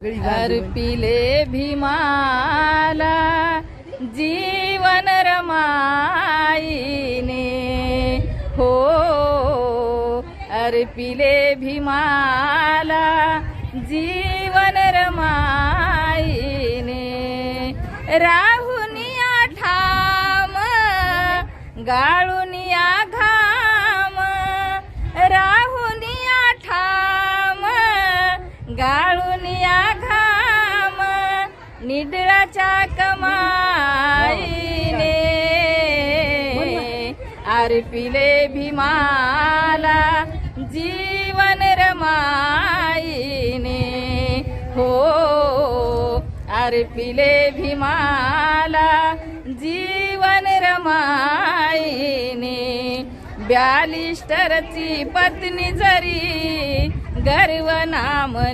अर्पिले भीमाला जीवन रमाईने हो, अर्पिले भीमाला जीवन रमाईने राहुनिया ठाम गाळुनिया घाम, राहुनिया ठाम गाळुनिया घाम, निडळाच्या कमाईने अर्पिले भीमाला जीवन रमाईने हो, अर्पिले भीमाला जीवन रमाईने ब्यालिष्टरची पत्नी जरी गर्व नाम